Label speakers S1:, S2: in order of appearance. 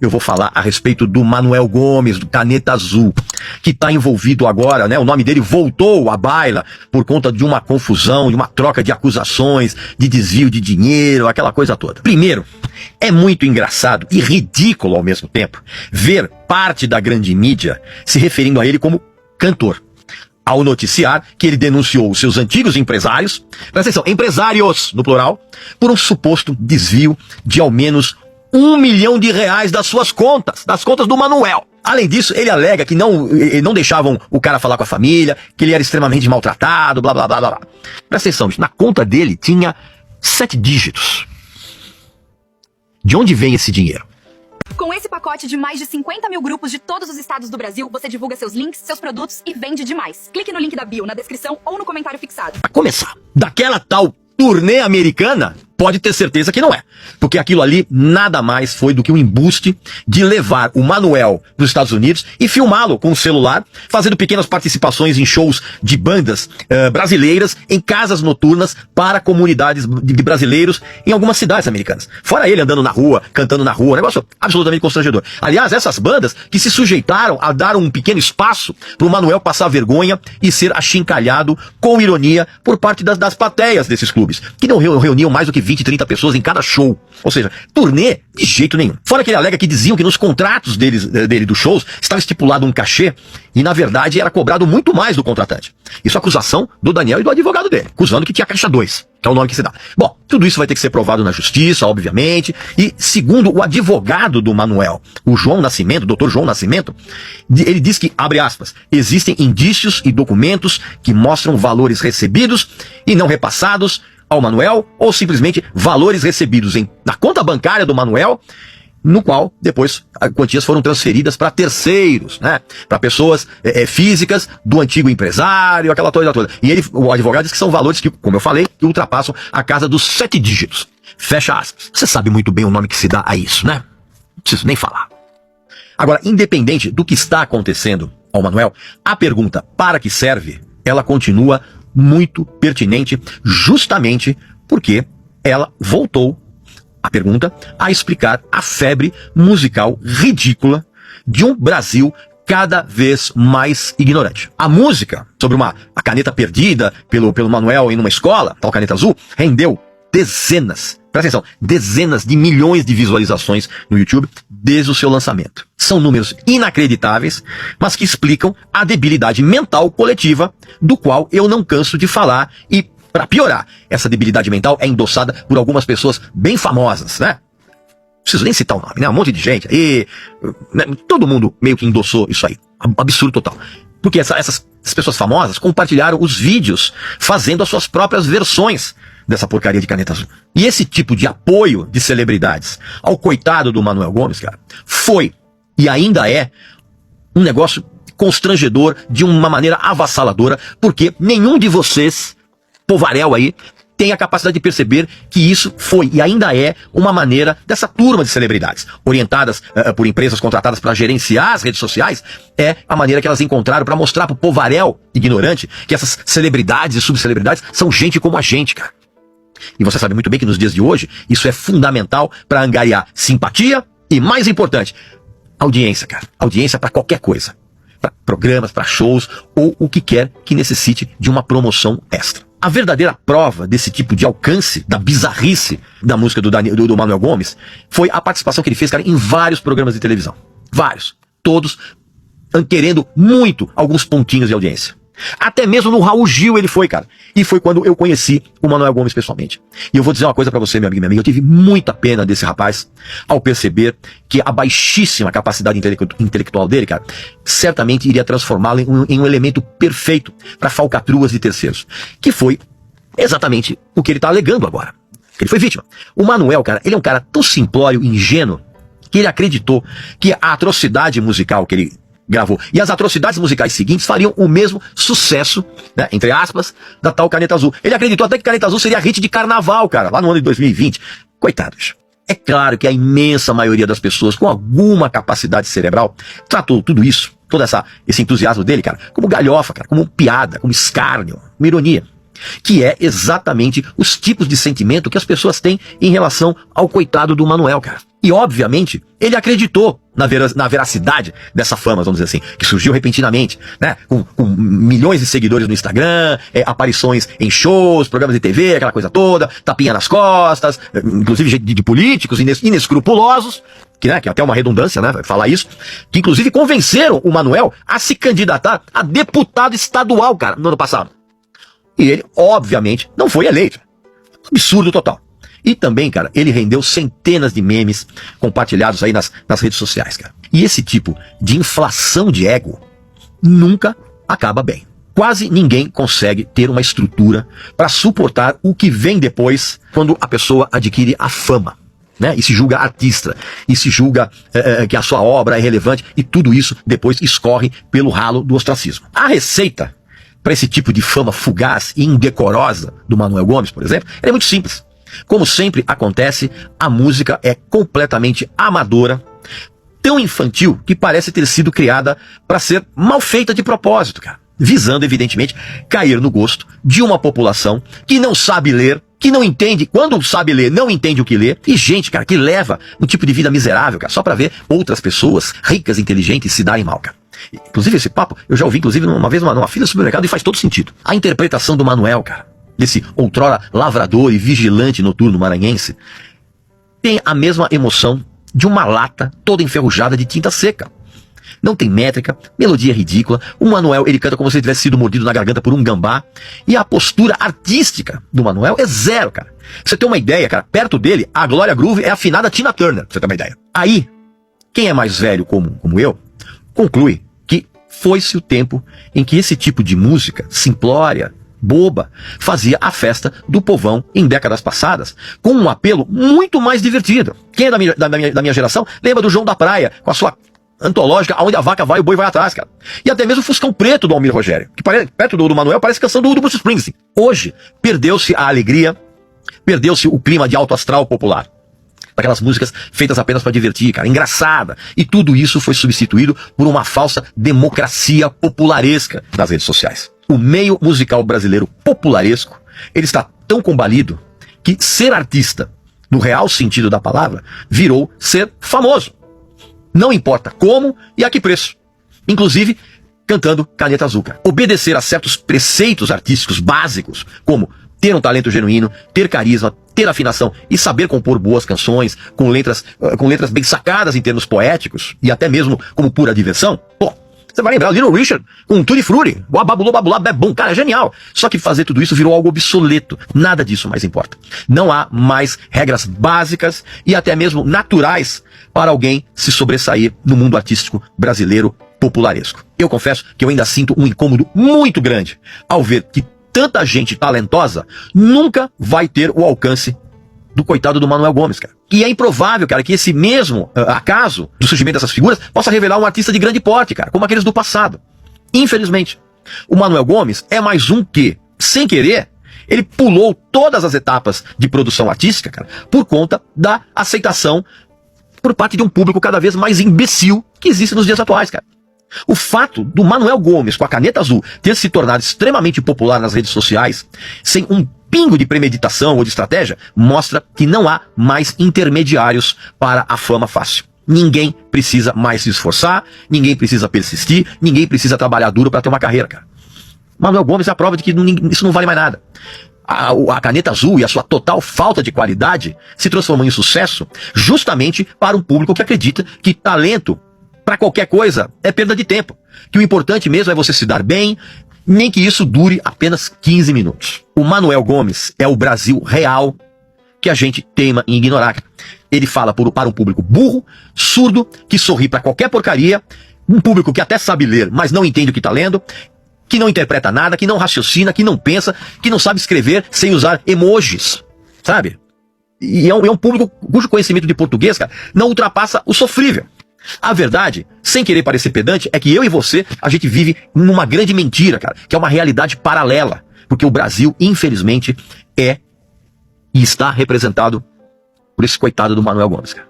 S1: eu vou falar a respeito do Manuel Gomes, do Caneta Azul, que está envolvido agora, né? O nome dele voltou à baila por conta de uma confusão, de uma troca de acusações, de desvio de dinheiro, aquela coisa toda. Primeiro, é muito engraçado e ridículo ao mesmo tempo ver parte da grande mídia se referindo a ele como cantor, ao noticiar que ele denunciou os seus antigos empresários, presta atenção, empresários, no plural, por um suposto desvio de ao menos R$1 milhão das suas contas, das contas do Manuel. Além disso, ele alega que não deixavam o cara falar com a família, que ele era extremamente maltratado, blá, blá, blá, blá. Presta atenção, na conta dele tinha 7 dígitos. De onde vem esse dinheiro?
S2: Com esse pacote de mais de 50 mil grupos de todos os estados do Brasil, você divulga seus links, seus produtos e vende demais. Clique no link da bio, na descrição ou no comentário fixado.
S1: Pra começar, daquela tal turnê americana, pode ter certeza que não é. Porque aquilo ali nada mais foi do que um embuste de levar o Manuel para os Estados Unidos e filmá-lo com o celular, fazendo pequenas participações em shows de bandas brasileiras, em casas noturnas para comunidades de brasileiros em algumas cidades americanas. Fora ele andando na rua, cantando na rua, um negócio absolutamente constrangedor. Aliás, essas bandas que se sujeitaram a dar um pequeno espaço para o Manuel passar vergonha e ser achincalhado com ironia por parte das plateias desses clubes, que não reuniam mais do que 20, 30 pessoas em cada show. Ou seja, turnê de jeito nenhum. Fora que ele alega que diziam que nos contratos dele dos shows estava estipulado um cachê e na verdade era cobrado muito mais do contratante. Isso é acusação do Daniel e do advogado dele, acusando que tinha caixa 2, que é o nome que se dá. Bom, tudo isso vai ter que ser provado na justiça, obviamente, e segundo o advogado do Manuel, o João Nascimento, o Dr. João Nascimento, ele diz que, abre aspas, existem indícios e documentos que mostram valores recebidos e não repassados ao Manuel, ou simplesmente valores recebidos na conta bancária do Manuel, no qual depois as quantias foram transferidas para terceiros, né? Para pessoas físicas do antigo empresário, aquela coisa toda. E o advogado diz que são valores que, como eu falei, que ultrapassam a casa dos 7 dígitos. Fecha aspas. Você sabe muito bem o nome que se dá a isso, né? Não preciso nem falar. Agora, independente do que está acontecendo ao Manuel, a pergunta para que serve, ela continua muito pertinente, justamente porque ela voltou, a pergunta, a explicar a febre musical ridícula de um Brasil cada vez mais ignorante. A música sobre a caneta perdida pelo Manuel em uma escola, tal caneta azul, rendeu dezenas, presta atenção, dezenas de milhões de visualizações no YouTube desde o seu lançamento. São números inacreditáveis, mas que explicam a debilidade mental coletiva, do qual eu não canso de falar. E, para piorar, essa debilidade mental é endossada por algumas pessoas bem famosas, né? Não preciso nem citar o nome, né? Um monte de gente aí, né? Todo mundo meio que endossou isso aí. Absurdo total. Porque essas pessoas famosas compartilharam os vídeos fazendo as suas próprias versões dessa porcaria de caneta azul. E esse tipo de apoio de celebridades ao coitado do Manuel Gomes, cara, foi e ainda é um negócio constrangedor de uma maneira avassaladora, porque nenhum de vocês, povaréu aí, tem a capacidade de perceber que isso foi e ainda é uma maneira dessa turma de celebridades, orientadas por empresas contratadas para gerenciar as redes sociais, é a maneira que elas encontraram para mostrar pro povaréu ignorante que essas celebridades e subcelebridades são gente como a gente, cara. E você sabe muito bem que nos dias de hoje, isso é fundamental para angariar simpatia e, mais importante, audiência, cara. Audiência para qualquer coisa. Para programas, para shows ou o que quer que necessite de uma promoção extra. A verdadeira prova desse tipo de alcance, da bizarrice da música do Manuel Gomes, foi a participação que ele fez, cara, em vários programas de televisão. Vários. Todos querendo muito alguns pontinhos de audiência. Até mesmo no Raul Gil ele foi, cara. E foi quando eu conheci o Manuel Gomes pessoalmente. E eu vou dizer uma coisa pra você, meu amigo e minha amiga. Eu tive muita pena desse rapaz ao perceber que a baixíssima capacidade intelectual dele, cara, certamente iria transformá-lo em um elemento perfeito para falcatruas de terceiros. Que foi exatamente o que ele tá alegando agora. Ele foi vítima. O Manuel, cara, ele é um cara tão simplório e ingênuo que ele acreditou que a atrocidade musical que ele gravou e as atrocidades musicais seguintes fariam o mesmo sucesso, né, entre aspas, da tal Caneta Azul. Ele acreditou até que Caneta Azul seria hit de carnaval, cara, lá no ano de 2020. Coitados. É claro que a imensa maioria das pessoas com alguma capacidade cerebral tratou tudo isso, todo esse entusiasmo dele, cara, como galhofa, cara, como piada, como escárnio, uma ironia. que é exatamente os tipos de sentimento que as pessoas têm em relação ao coitado do Manoel, cara. E, obviamente, ele acreditou na veracidade dessa fama, vamos dizer assim, que surgiu repentinamente, né? Com milhões de seguidores no Instagram, aparições em shows, programas de TV, aquela coisa toda, tapinha nas costas, inclusive de políticos inescrupulosos, que é até uma redundância, né, falar isso, que inclusive convenceram o Manoel a se candidatar a deputado estadual, cara, no ano passado. E ele, obviamente, não foi eleito. Absurdo total. E também, cara, ele rendeu centenas de memes compartilhados aí nas redes sociais, cara. E esse tipo de inflação de ego nunca acaba bem. Quase ninguém consegue ter uma estrutura para suportar o que vem depois quando a pessoa adquire a fama, né? E se julga artista, e se julga que a sua obra é relevante, e tudo isso depois escorre pelo ralo do ostracismo. A receita para esse tipo de fama fugaz e indecorosa do Manoel Gomes, por exemplo, é muito simples. Como sempre acontece, a música é completamente amadora, tão infantil que parece ter sido criada para ser mal feita de propósito, cara. Visando, evidentemente, cair no gosto de uma população que não sabe ler, que não entende, quando sabe ler, não entende o que lê, e gente, cara, que leva um tipo de vida miserável, cara, só para ver outras pessoas ricas, inteligentes se darem mal, cara. Inclusive, esse papo, eu já ouvi, inclusive, uma vez numa fila do supermercado e faz todo sentido. A interpretação do Manoel, cara, desse outrora lavrador e vigilante noturno maranhense, tem a mesma emoção de uma lata toda enferrujada de tinta seca. Não tem métrica, melodia ridícula, o Manoel, ele canta como se ele tivesse sido mordido na garganta por um gambá, e a postura artística do Manoel é zero, cara. Pra você ter uma ideia, cara, perto dele, a Glória Groove é a afinada Tina Turner, pra você ter uma ideia. Aí, quem é mais velho como eu, conclui que foi-se o tempo em que esse tipo de música simplória, boba, fazia a festa do povão em décadas passadas, com um apelo muito mais divertido. Quem é da minha geração lembra do João da Praia, com a sua antológica Aonde a Vaca Vai, o Boi Vai Atrás, cara. E até mesmo o Fuscão Preto do Almir Rogério, que perto do Manoel parece canção do Bruce Springsteen. Hoje, perdeu-se a alegria, perdeu-se o clima de alto astral popular. Daquelas músicas feitas apenas para divertir, cara, engraçada. E tudo isso foi substituído por uma falsa democracia popularesca das redes sociais. O meio musical brasileiro popularesco, ele está tão combalido que ser artista, no real sentido da palavra, virou ser famoso. Não importa como e a que preço. Inclusive, cantando Caneta Azul, cara. Obedecer a certos preceitos artísticos básicos, como ter um talento genuíno, ter carisma, ter afinação e saber compor boas canções, com letras bem sacadas em termos poéticos, e até mesmo como pura diversão. Pô, você vai lembrar o Little Richard com Tutti Frutti, o Babulô Babulá Bebum, cara, é genial. Só que fazer tudo isso virou algo obsoleto. Nada disso mais importa. Não há mais regras básicas e até mesmo naturais para alguém se sobressair no mundo artístico brasileiro popularesco. Eu confesso que eu ainda sinto um incômodo muito grande ao ver que tanta gente talentosa nunca vai ter o alcance do coitado do Manoel Gomes, cara. E é improvável, cara, que esse mesmo acaso do surgimento dessas figuras possa revelar um artista de grande porte, cara, como aqueles do passado. Infelizmente, o Manoel Gomes é mais um que, sem querer, ele pulou todas as etapas de produção artística, cara, por conta da aceitação por parte de um público cada vez mais imbecil que existe nos dias atuais, cara. O fato do Manoel Gomes, com a Caneta Azul, ter se tornado extremamente popular nas redes sociais, sem um pingo de premeditação ou de estratégia, mostra que não há mais intermediários para a fama fácil. Ninguém precisa mais se esforçar, ninguém precisa persistir, ninguém precisa trabalhar duro para ter uma carreira, cara. Manoel Gomes é a prova de que isso não vale mais nada. A Caneta Azul e a sua total falta de qualidade se transformou em sucesso justamente para um público que acredita que talento para qualquer coisa é perda de tempo. Que o importante mesmo é você se dar bem, nem que isso dure apenas 15 minutos. O Manoel Gomes é o Brasil real que a gente teima em ignorar. Ele fala para um público burro, surdo, que sorri para qualquer porcaria, um público que até sabe ler, mas não entende o que está lendo, que não interpreta nada, que não raciocina, que não pensa, que não sabe escrever sem usar emojis, sabe? E é um público cujo conhecimento de português, cara, não ultrapassa o sofrível. A verdade, sem querer parecer pedante, é que eu e você, a gente vive numa grande mentira, cara, que é uma realidade paralela. Porque o Brasil, infelizmente, é e está representado por esse coitado do Manoel Gomes, cara.